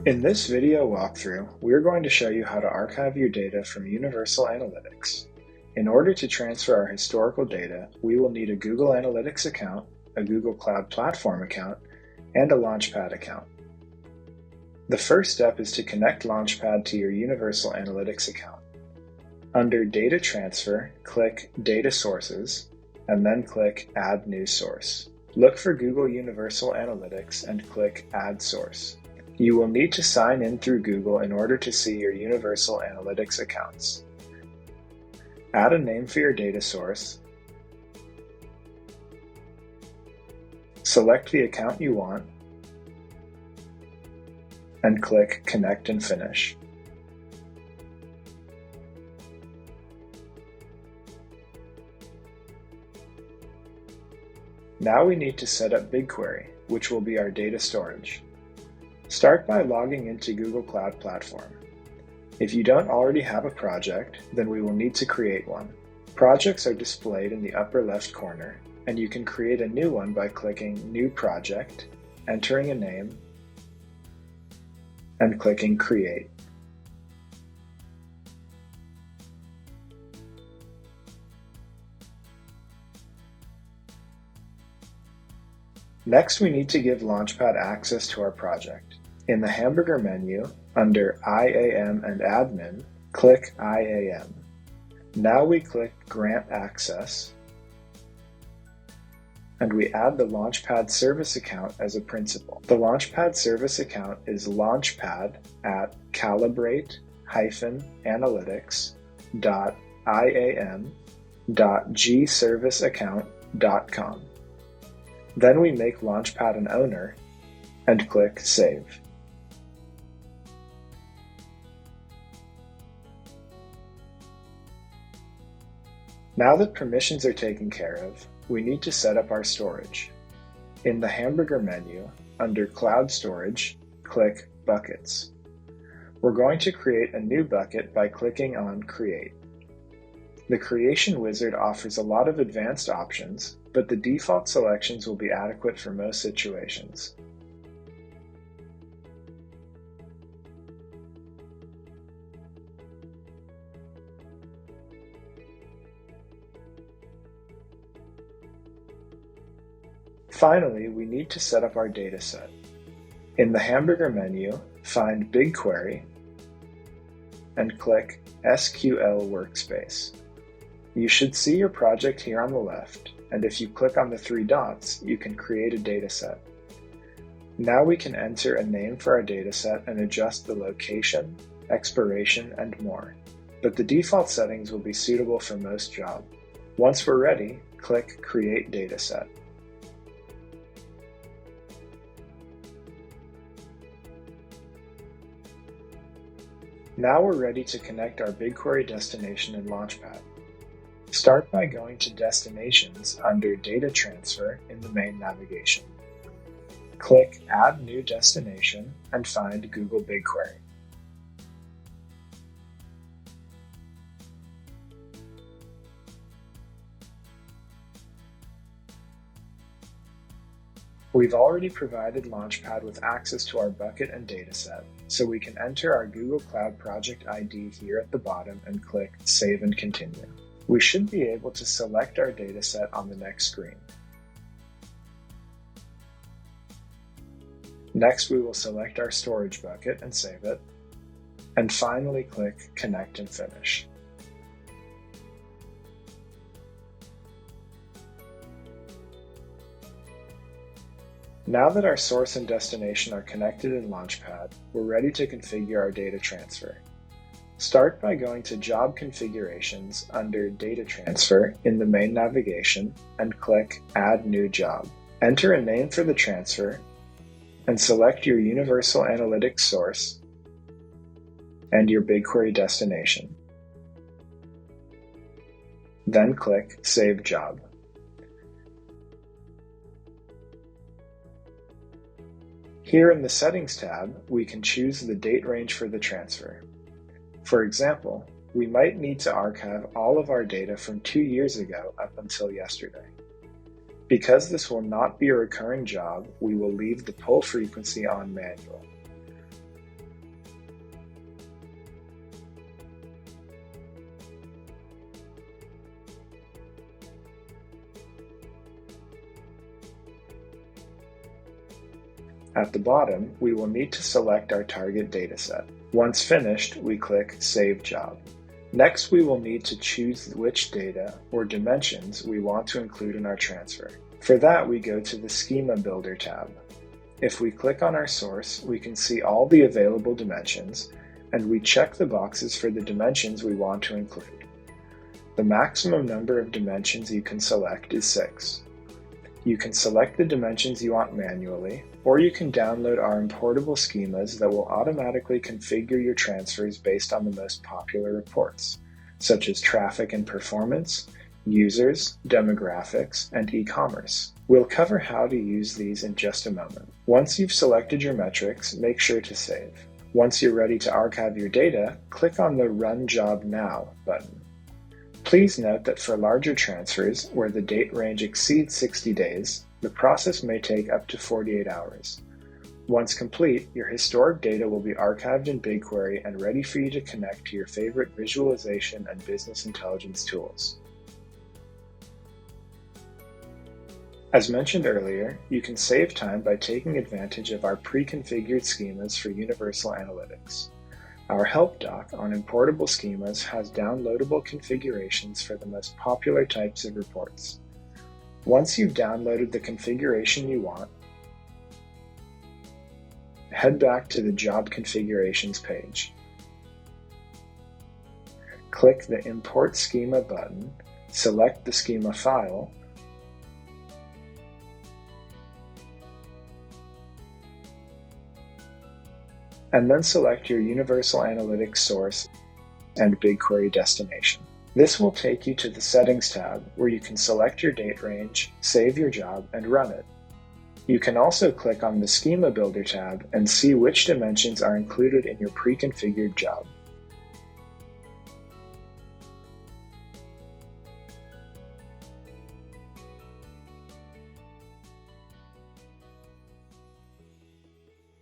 In this video walkthrough, we're going to show you how to archive your data from Universal Analytics. In order to transfer our historical data, we will need a Google Analytics account, a Google Cloud Platform account, and a Launchpad account. The first step is to connect Launchpad to your Universal Analytics account. Under Data Transfer, click Data Sources, and then click Add New Source. Look for Google Universal Analytics and click Add Source. You will need to sign in through Google in order to see your Universal Analytics accounts. Add a name for your data source. Select the account you want, and click Connect and Finish. Now we need to set up BigQuery, which will be our data storage. Start by logging into Google Cloud Platform. If you don't already have a project, then we will need to create one. Projects are displayed in the upper left corner, and you can create a new one by clicking New Project, entering a name, and clicking Create. Next, we need to give Launchpad access to our project. In the hamburger menu, under IAM and Admin, click IAM. Now we click Grant Access, and we add the Launchpad service account as a principal. The Launchpad service account is launchpad@calibrate-analytics.iam.gserviceaccount.com. Then we make Launchpad an owner and click Save. Now that permissions are taken care of, we need to set up our storage. In the hamburger menu, under Cloud Storage, click Buckets. We're going to create a new bucket by clicking on Create. The Creation Wizard offers a lot of advanced options, but the default selections will be adequate for most situations. Finally, we need to set up our dataset. In the hamburger menu, find BigQuery and click SQL Workspace. You should see your project here on the left, and if you click on the three dots, you can create a dataset. Now we can enter a name for our dataset and adjust the location, expiration, and more. But the default settings will be suitable for most jobs. Once we're ready, click Create Dataset. Now we're ready to connect our BigQuery destination in Launchpad. Start by going to Destinations under Data Transfer in the main navigation. Click Add New Destination and find Google BigQuery. We've already provided Launchpad with access to our bucket and dataset, so we can enter our Google Cloud Project ID here at the bottom and click Save and Continue. We should be able to select our dataset on the next screen. Next, we will select our storage bucket and save it, and finally click Connect and Finish. Now that our source and destination are connected in Launchpad, we're ready to configure our data transfer. Start by going to Job Configurations under Data Transfer in the main navigation and click Add New Job. Enter a name for the transfer and select your Universal Analytics source and your BigQuery destination. Then click Save Job. Here in the Settings tab, we can choose the date range for the transfer. For example, we might need to archive all of our data from 2 years ago up until yesterday. Because this will not be a recurring job, we will leave the pull frequency on manual. At the bottom, we will need to select our target dataset. Once finished, we click Save Job. Next, we will need to choose which data or dimensions we want to include in our transfer. For that, we go to the Schema Builder tab. If we click on our source, we can see all the available dimensions, and we check the boxes for the dimensions we want to include. The maximum number of dimensions you can select is 6. You can select the dimensions you want manually, or you can download our importable schemas that will automatically configure your transfers based on the most popular reports, such as traffic and performance, users, demographics, and e-commerce. We'll cover how to use these in just a moment. Once you've selected your metrics, make sure to save. Once you're ready to archive your data, click on the Run Job Now button. Please note that for larger transfers, where the date range exceeds 60 days, the process may take up to 48 hours. Once complete, your historic data will be archived in BigQuery and ready for you to connect to your favorite visualization and business intelligence tools. As mentioned earlier, you can save time by taking advantage of our pre-configured schemas for Universal Analytics. Our help doc on importable schemas has downloadable configurations for the most popular types of reports. Once you've downloaded the configuration you want, head back to the Job Configurations page. Click the Import Schema button, select the schema file, and then select your Universal Analytics source and BigQuery destination. This will take you to the Settings tab, where you can select your date range, save your job, and run it. You can also click on the Schema Builder tab and see which dimensions are included in your pre-configured job.